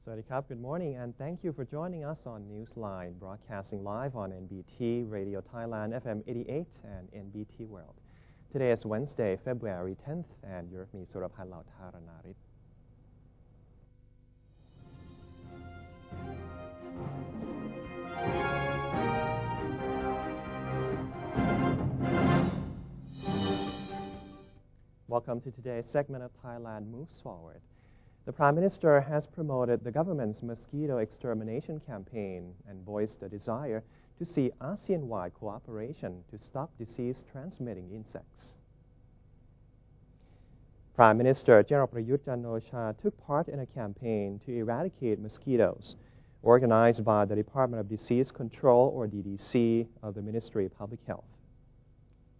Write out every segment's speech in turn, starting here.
Sawadee krap, good morning, and thank you for joining us on Newsline, broadcasting live on NBT, Radio Thailand, FM 88, and NBT World. Today is Wednesday, February 10th, and you're with me, Surabhan Lautaranarit. Welcome to today's segment of Thailand Moves Forward. The Prime Minister has promoted the government's mosquito extermination campaign and voiced a desire to see ASEAN-wide cooperation to stop disease-transmitting insects. Prime Minister General Prayut Chan-o-cha took part in a campaign to eradicate mosquitoes organized by the Department of Disease Control, or DDC, of the Ministry of Public Health.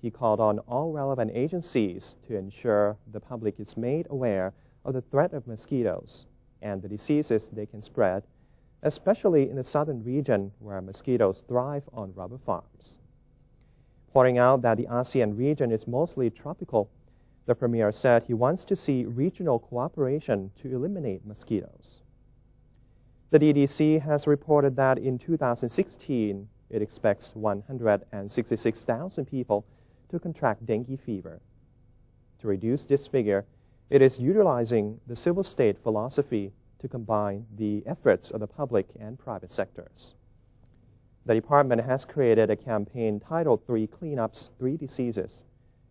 He called on all relevant agencies to ensure the public is made aware of the threat of mosquitoes and the diseases they can spread, especially in the southern region where mosquitoes thrive on rubber farms. Pointing out that the ASEAN region is mostly tropical, the Premier said he wants to see regional cooperation to eliminate mosquitoes. The DDC has reported that in 2016, it expects 166,000 people to contract dengue fever. To reduce this figure, it is utilizing the civil state philosophy to combine the efforts of the public and private sectors. The department has created a campaign titled 3 Cleanups, 3 Diseases,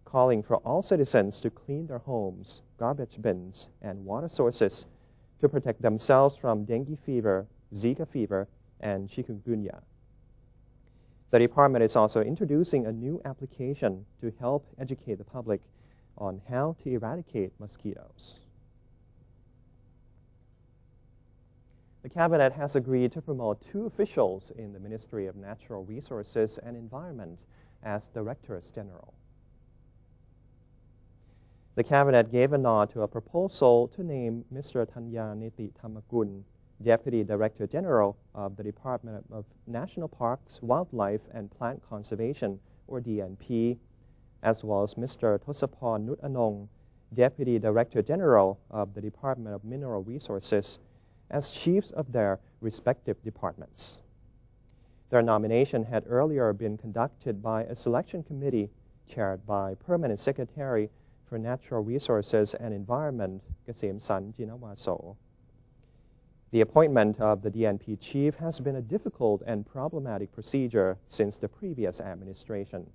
calling for all citizens to clean their homes, garbage bins, and water sources to protect themselves from dengue fever, Zika fever, and chikungunya. The department is also introducing a new application to help educate the public on how to eradicate mosquitoes. The Cabinet has agreed to promote 2 officials in the Ministry of Natural Resources and Environment as Directors General. The Cabinet gave a nod to a proposal to name Mr. Thanyaniti Thamakul, Deputy Director General of the Department of National Parks, Wildlife and Plant Conservation, or DNP, as well as Mr. Thosapon Nutanong, Deputy Director General of the Department of Mineral Resources, as chiefs of their respective departments. Their nomination had earlier been conducted by a selection committee chaired by Permanent Secretary for Natural Resources and Environment, Kasem San Jinawaso. The appointment of the DNP chief has been a difficult and problematic procedure since the previous administration,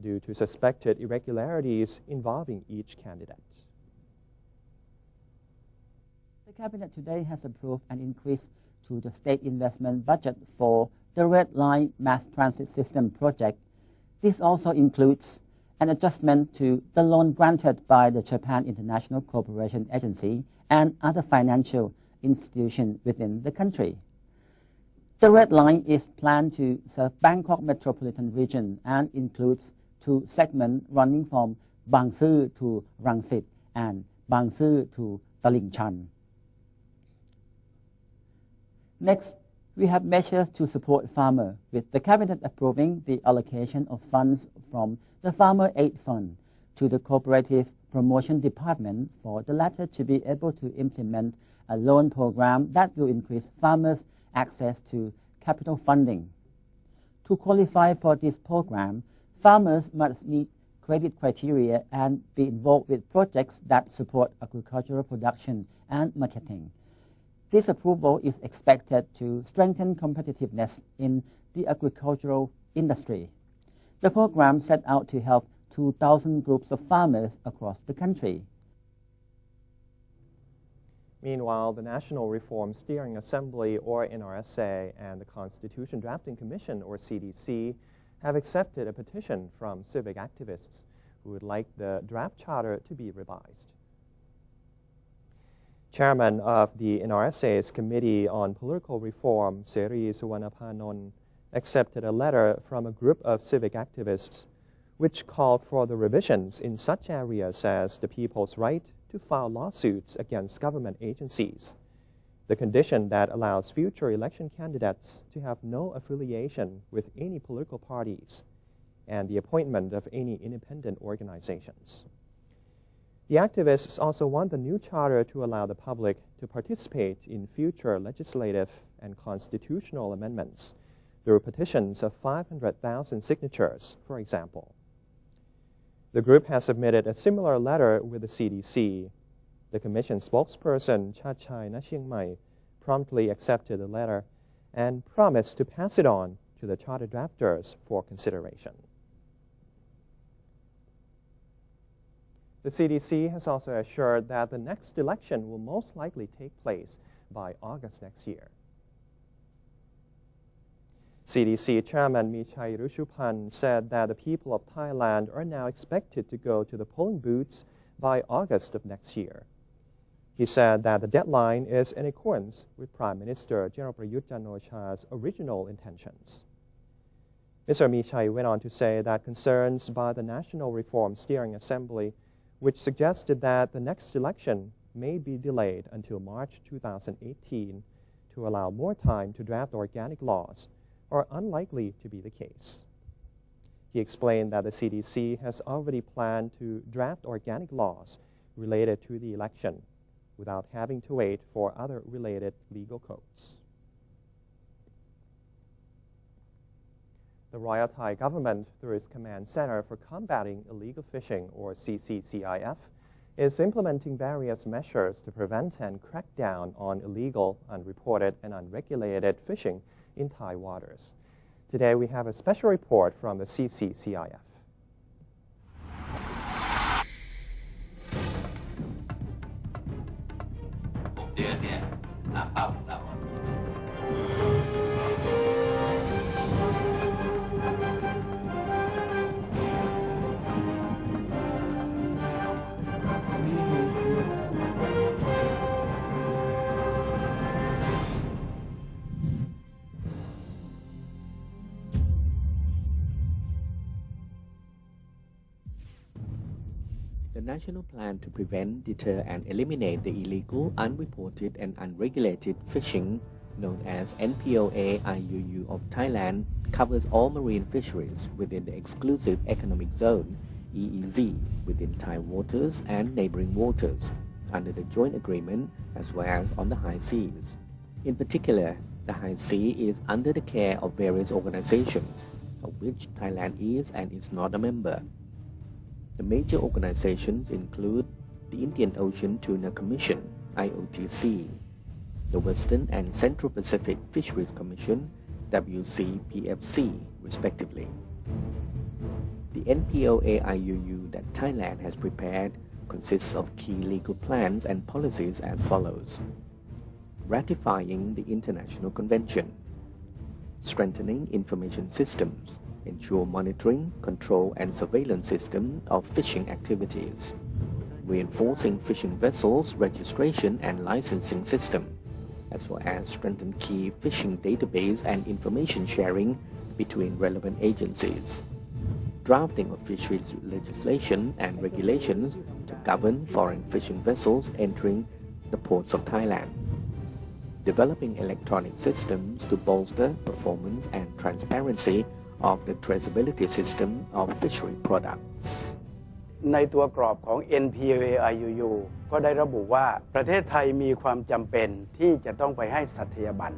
due to suspected irregularities involving each candidate. The Cabinet today has approved an increase to the state investment budget for the Red Line Mass Transit System project. This also includes an adjustment to the loan granted by the Japan International Cooperation Agency and other financial institutions within the country. The Red Line is planned to serve Bangkok metropolitan region and includes 2 segments running from Bang Sue to Rangsit and Bang Sue to Talinchan. Next, we have measures to support farmers, with the Cabinet approving the allocation of funds from the Farmer Aid Fund to the Cooperative Promotion Department for the latter to be able to implement a loan program that will increase farmers' access to capital funding. To qualify for this program, farmers must meet credit criteria and be involved with projects that support agricultural production and marketing. This approval is expected to strengthen competitiveness in the agricultural industry. The program set out to help 2,000 groups of farmers across the country. Meanwhile, the National Reform Steering Assembly, or NRSA, and the Constitution Drafting Commission, or CDC, have accepted a petition from civic activists who would like the draft charter to be revised. Chairman of the NRSA's Committee on Political Reform, Seri Suwanapanon, accepted a letter from a group of civic activists which called for the revisions in such areas as the people's right to file lawsuits against government agencies, the condition that allows future election candidates to have no affiliation with any political parties, and the appointment of any independent organizations. The activists also want the new charter to allow the public to participate in future legislative and constitutional amendments through petitions of 500,000 signatures, for example. The group has submitted a similar letter with the CDC. The Commission spokesperson, Chachai Chiang Mai, promptly accepted the letter and promised to pass it on to the charter drafters for consideration. The CDC has also assured that the next election will most likely take place by August next year. CDC Chairman Michai Rushupan said that the people of Thailand are now expected to go to the polling booths by August of next year. He said that the deadline is in accordance with Prime Minister General Prayut Chan-o-cha's original intentions. Mr. Michai went on to say that concerns by the National Reform Steering Assembly, which suggested that the next election may be delayed until March 2018 to allow more time to draft organic laws, are unlikely to be the case. He explained that the CDC has already planned to draft organic laws related to the election without having to wait for other related legal codes. The Royal Thai government, through its Command Center for Combating Illegal Fishing, or CCCIF, is implementing various measures to prevent and crack down on illegal, unreported, and unregulated fishing in Thai waters. Today we have a special report from the CCCIF. The national plan to prevent, deter and eliminate the illegal, unreported and unregulated fishing, known as NPOA-IUU of Thailand, covers all marine fisheries within the Exclusive Economic Zone, EEZ, within Thai waters and neighboring waters, under the joint agreement as well as on the high seas. In particular, the high sea is under the care of various organizations, of which Thailand is and is not a member. The major organizations include the Indian Ocean Tuna Commission, IOTC, the Western and Central Pacific Fisheries Commission, WCPFC, respectively. The NPOA-IUU that Thailand has prepared consists of key legal plans and policies as follows: ratifying the International Convention, strengthening information systems, ensure monitoring, control and surveillance system of fishing activities, reinforcing fishing vessels registration and licensing system, as well as strengthen key fishing database and information sharing between relevant agencies, drafting of fisheries legislation and regulations to govern foreign fishing vessels entering the ports of Thailand, developing electronic systems to bolster performance and transparency of the traceability system of fishery products. ในตัวกรอบของ NPOA-IUU ก็ได้ระบุว่าประเทศไทยมีความจำเป็นที่จะต้องไปให้สัตยาบัน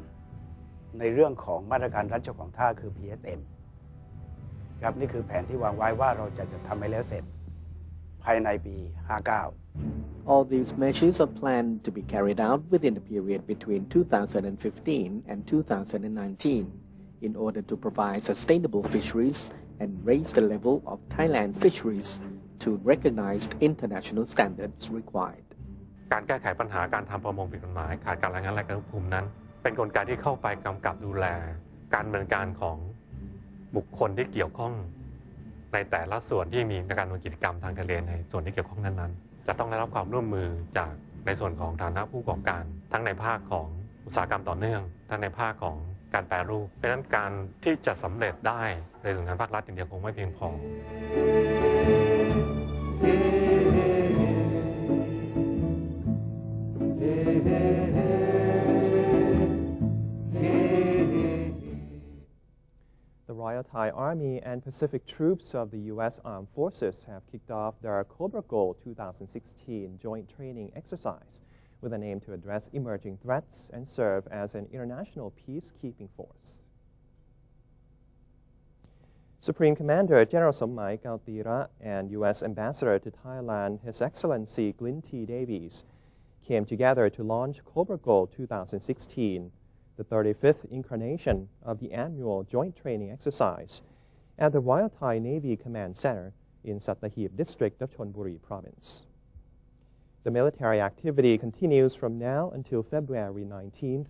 ในเรื่องของมาตรการรัฐเจ้าของท่าคือ PSM ครับนี่คือแผนที่วางไว้ว่าเราจะทำให้แล้วเสร็จภายในปี 59 All these measures are planned to be carried out within the period between 2015 and 2019 in order to provide sustainable fisheries and raise the level of Thailand fisheries to recognized international standards required. การแก้ไขปัญหาการทำประมงผิดกฎหมายขาดการรายงานรายการภูมินั้นเป็นกลไกที่เข้าไปกำกับดูแลการดำเนินการของบุคคลที่เกี่ยวข้องในแต่ละส่วนที่มีการดำเนินกิจกรรมทางทะเลในส่วนที่เกี่ยวข้องนั้นๆจะต้องได้รับความร่วมมือจากในส่วนของฐานะผู้ประกอบการทั้งในภาคของอุตสาหกรรมต่อเนื่องทั้งในภาคของการแปรรูปเพราะฉะนั้นการที่จะสำเร็จได้ในส่วนงานภาครัฐอย่างเดียวคงไม่เพียงพอ The Royal Thai Army and Pacific troops of the U.S. Armed Forces have kicked off their Cobra Gold 2016 joint training exercise, with an aim to address emerging threats and serve as an international peacekeeping force. Supreme Commander General Sommai Kautira and U.S. Ambassador to Thailand, His Excellency Glyn T. Davies, came together to launch Cobra Gold 2016, the 35th incarnation of the annual joint training exercise at the Royal Thai Navy Command Center in Sattahip District of Chonburi Province. The military activity continues from now until February 19th,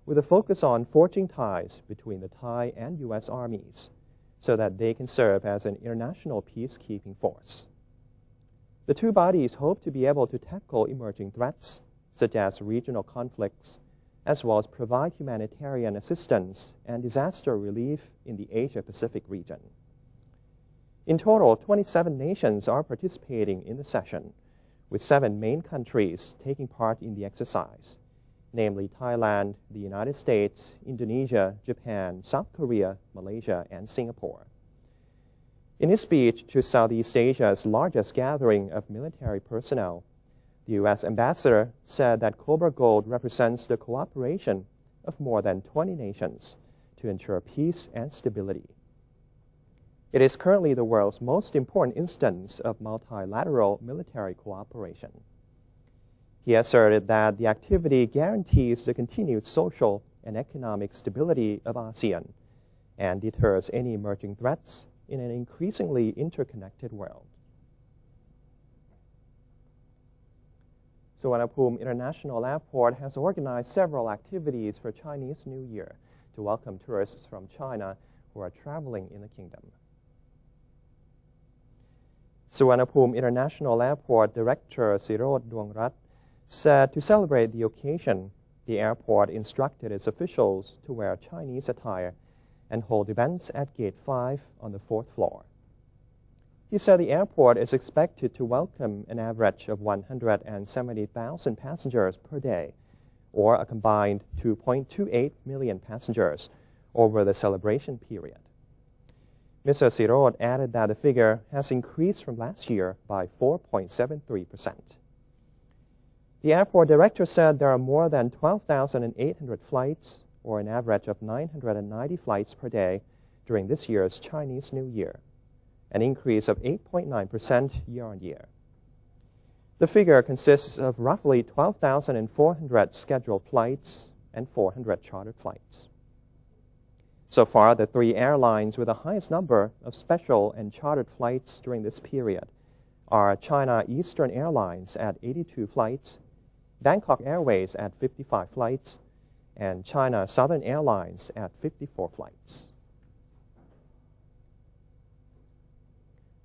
with a focus on forging ties between the Thai and U.S. armies so that they can serve as an international peacekeeping force. The two bodies hope to be able to tackle emerging threats, such as regional conflicts, as well as provide humanitarian assistance and disaster relief in the Asia-Pacific region. In total, 27 nations are participating in the session, with 7 main countries taking part in the exercise, namely Thailand, the United States, Indonesia, Japan, South Korea, Malaysia, and Singapore. In his speech to Southeast Asia's largest gathering of military personnel, the U.S. ambassador said that Cobra Gold represents the cooperation of more than 20 nations to ensure peace and stability. It is currently the world's most important instance of multilateral military cooperation. He asserted that the activity guarantees the continued social and economic stability of ASEAN and deters any emerging threats in an increasingly interconnected world. Suvarnabhumi International Airport has organized several activities for Chinese New Year to welcome tourists from China who are traveling in the kingdom. Suvarnabhumi International Airport Director Sirot Dwangrat said to celebrate the occasion, the airport instructed its officials to wear Chinese attire and hold events at Gate 5 on the 4th floor. He said the airport is expected to welcome an average of 170,000 passengers per day, or a combined 2.28 million passengers over the celebration period. Mr. Sirot added that the figure has increased from last year by 4.73%. The airport director said there are more than 12,800 flights, or an average of 990 flights per day during this year's Chinese New Year, an increase of 8.9% year-on-year. The figure consists of roughly 12,400 scheduled flights and 400 chartered flights. So far, the 3 airlines with the highest number of special and chartered flights during this period are China Eastern Airlines at 82 flights, Bangkok Airways at 55 flights, and China Southern Airlines at 54 flights.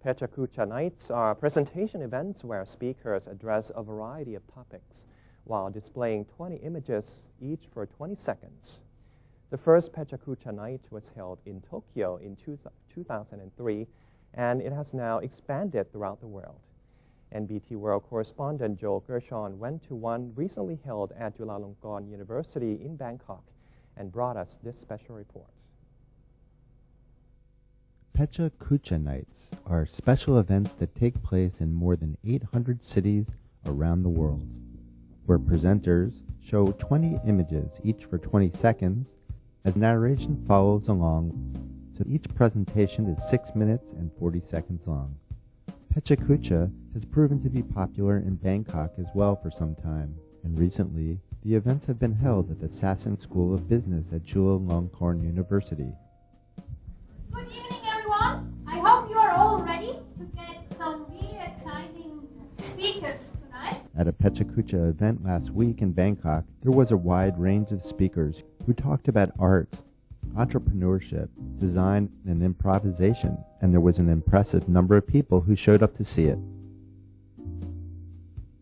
Pecha Kucha Nights are presentation events where speakers address a variety of topics while displaying 20 images, each for 20 seconds. The first Pecha Kucha Night was held in Tokyo in 2003, and it has now expanded throughout the world. NBT World correspondent Joel Gershon went to one recently held at Chulalongkorn University in Bangkok and brought us this special report. Pecha Kucha Nights are special events that take place in more than 800 cities around the world, where presenters show 20 images, each for 20 seconds, as narration follows along, so each presentation is 6 minutes and 40 seconds long. Pecha Kucha has proven to be popular in Bangkok as well for some time, and recently, the events have been held at the Sassoon School of Business at Chulalongkorn University. Good evening, everyone. I hope you are all ready to get some really exciting speakers tonight. At a Pecha Kucha event last week in Bangkok, there was a wide range of speakers who talked about art, entrepreneurship, design, and improvisation, and there was an impressive number of people who showed up to see it.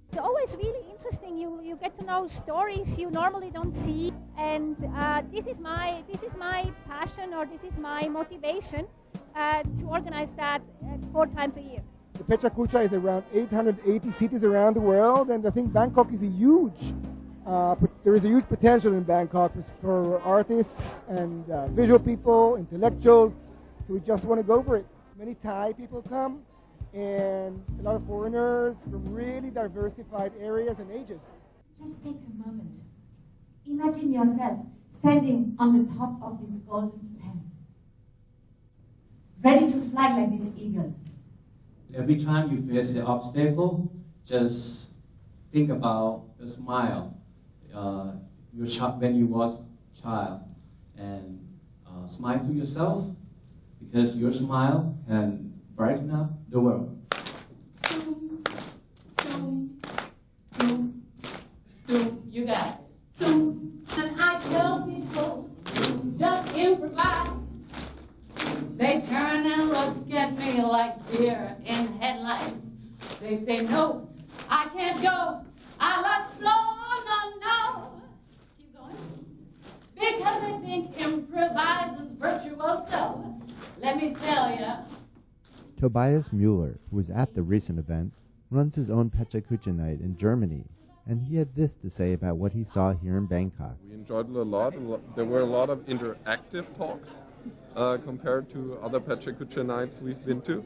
It's always really interesting. You get to know stories you normally don't see, and this is my passion, or this is my motivation to organize that 4 times a year. The Pecha Kucha is around 880 cities around the world, and I think Bangkok is a huge there is a huge potential in Bangkok for artists and visual people, intellectuals, so we just want to go for it. Many Thai people come, and a lot of foreigners from really diversified areas and ages. Just take a moment. Imagine yourself standing on the top of this golden stand, ready to fly like this eagle. Every time you face the obstacle, just think about the smile when you was a child, and smile to yourself, because your smile can brighten up the world. You got it. And I tell people, just improvise. They turn and look at me like deer in headlights. They say, no, I can't go. I lost flow, no. Keep going. Because they think improvise is virtuoso. Let me tell you. Tobias Mueller, who was at the recent event, runs his own Pecha Kucha night in Germany, and he had this to say about what he saw here in Bangkok. We enjoyed it a lot. There were a lot of interactive talks compared to other Pecha Kucha nights we've been to.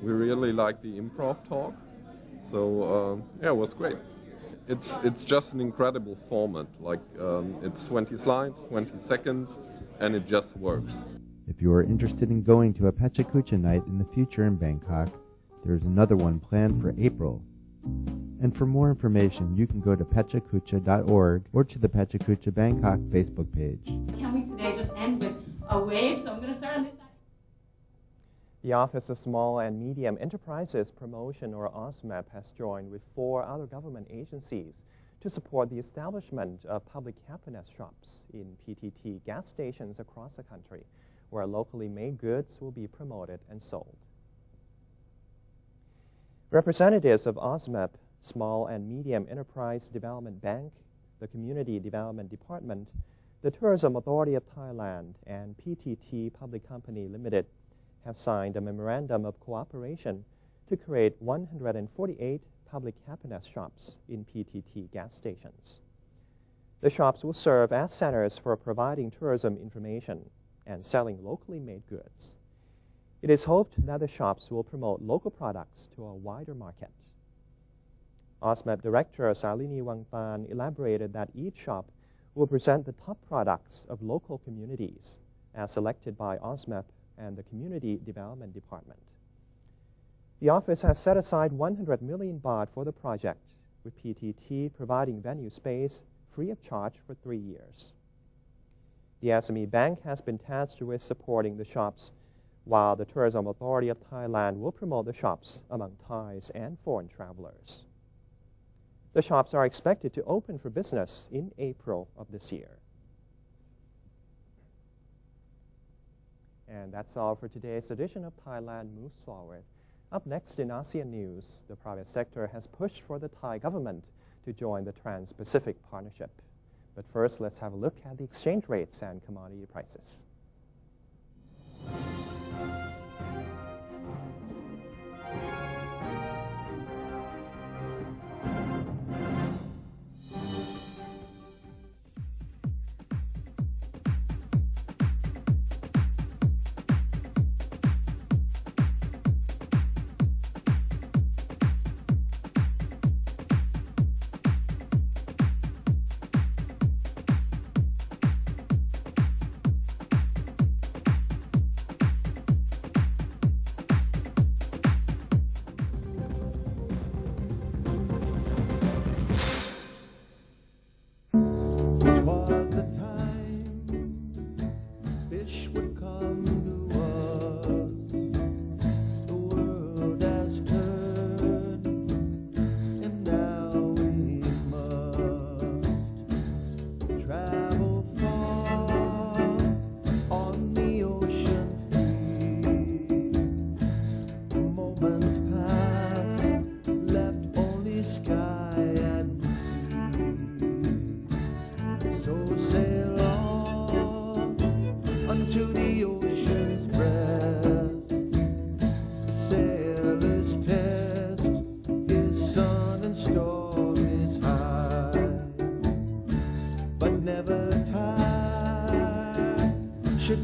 We really liked the improv talk, so yeah, it was great. It's just an incredible format. Like it's 20 slides, 20 seconds, and it just works. If you are interested in going to a Pecha Kucha night in the future in Bangkok, there is another one planned for April. And for more information, you can go to pechakucha.org or to the Pecha Kucha Bangkok Facebook page. Can we today just end with a wave? So I'm going to start on this side. The Office of Small and Medium Enterprises Promotion, or OSMEP, has joined with 4 other government agencies to support the establishment of public happiness shops in PTT gas stations across the country, where locally made goods will be promoted and sold. Representatives of OSMEP, Small and Medium Enterprise Development Bank, the Community Development Department, the Tourism Authority of Thailand, and PTT Public Company Limited have signed a memorandum of cooperation to create 148 public happiness shops in PTT gas stations. The shops will serve as centers for providing tourism information and selling locally made goods. It is hoped that the shops will promote local products to a wider market. OSMEP Director Salini Wangpan elaborated that each shop will present the top products of local communities as selected by OSMEP and the Community Development Department. The office has set aside 100 million baht for the project, with PTT providing venue space free of charge for 3 years. The SME Bank has been tasked with supporting the shops, while the Tourism Authority of Thailand will promote the shops among Thais and foreign travelers. The shops are expected to open for business in April of this year. And that's all for today's edition of Thailand Moves Forward. Up next in ASEAN News, the private sector has pushed for the Thai government to join the Trans-Pacific Partnership. But first, let's have a look at the exchange rates and commodity prices.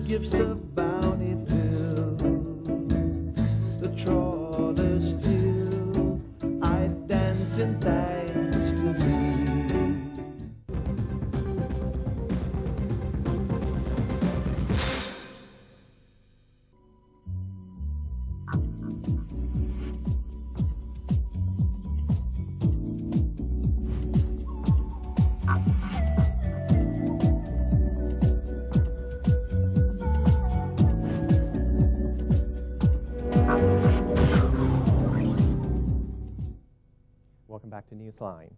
Gifts of bounty fill the trawler still. I dance in thanks to thee. to Newsline.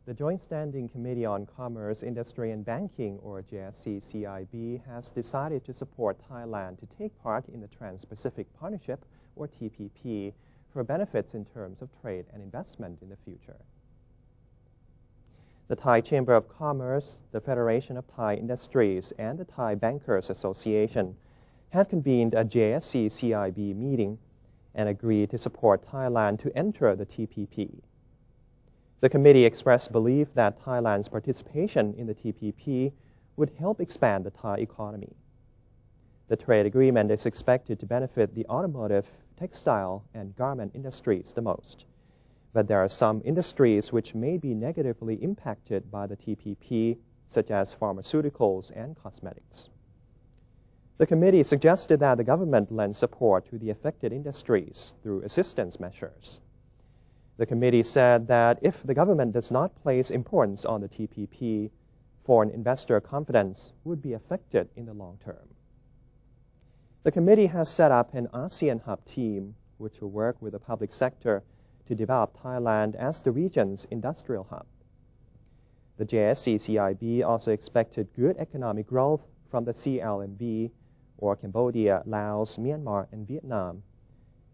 The Joint Standing Committee on Commerce, Industry and Banking, or JSC-CIB, has decided to support Thailand to take part in the Trans-Pacific Partnership, or TPP, for benefits in terms of trade and investment in the future. The Thai Chamber of Commerce, the Federation of Thai Industries, and the Thai Bankers Association had convened a JSC-CIB meeting and agreed to support Thailand to enter the TPP. The committee expressed belief that Thailand's participation in the TPP would help expand the Thai economy. The trade agreement is expected to benefit the automotive, textile, and garment industries the most. But there are some industries which may be negatively impacted by the TPP, such as pharmaceuticals and cosmetics. The committee suggested that the government lend support to the affected industries through assistance measures. The committee said that if the government does not place importance on the TPP, foreign investor confidence would be affected in the long term. The committee has set up an ASEAN hub team, which will work with the public sector to develop Thailand as the region's industrial hub. The JSC-CIB also expected good economic growth from the CLMV, or Cambodia, Laos, Myanmar, and Vietnam,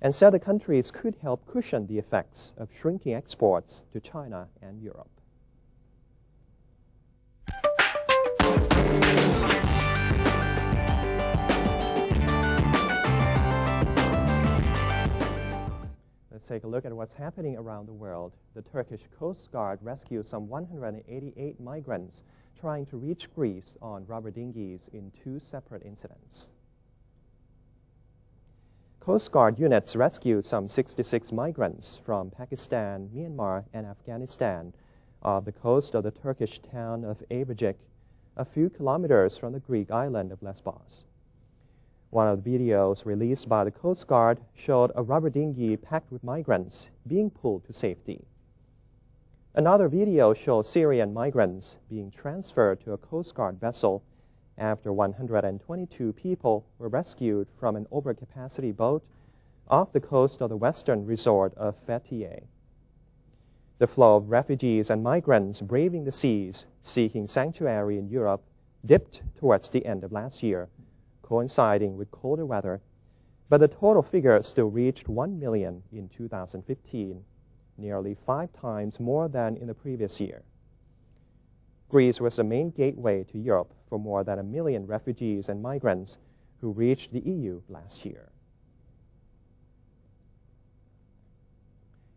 and said the countries could help cushion the effects of shrinking exports to China and Europe. Let's take a look at what's happening around the world. The Turkish Coast Guard rescued some 188 migrants trying to reach Greece on rubber dinghies in 2 separate incidents. Coast Guard units rescued some 66 migrants from Pakistan, Myanmar, and Afghanistan off the coast of the Turkish town of Ayvacık, a few kilometers from the Greek island of Lesbos. One of the videos released by the Coast Guard showed a rubber dinghy packed with migrants being pulled to safety. Another video showed Syrian migrants being transferred to a Coast Guard vessel after 122 people were rescued from an overcapacity boat off the coast of the western resort of Fethiye. The flow of refugees and migrants braving the seas, seeking sanctuary in Europe, dipped towards the end of last year, coinciding with colder weather, but the total figure still reached 1 million in 2015, nearly 5 times more than in the previous year. Greece was the main gateway to Europe for more than 1 million refugees and migrants who reached the EU last year.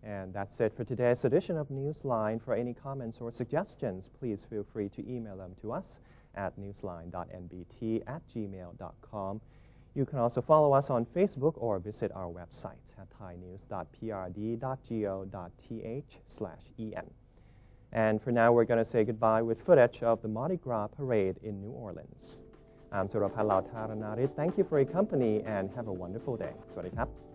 And that's it for today's edition of Newsline. For any comments or suggestions, please feel free to email them to us at newsline.nbt@gmail.com. You can also follow us on Facebook or visit our website at thainews.prd.go.th/en. And for now, we're going to say goodbye with footage of the Mardi Gras parade in New Orleans. I'm Surapalau Taranarit. Thank you for your company and have a wonderful day. สวัสดีครับ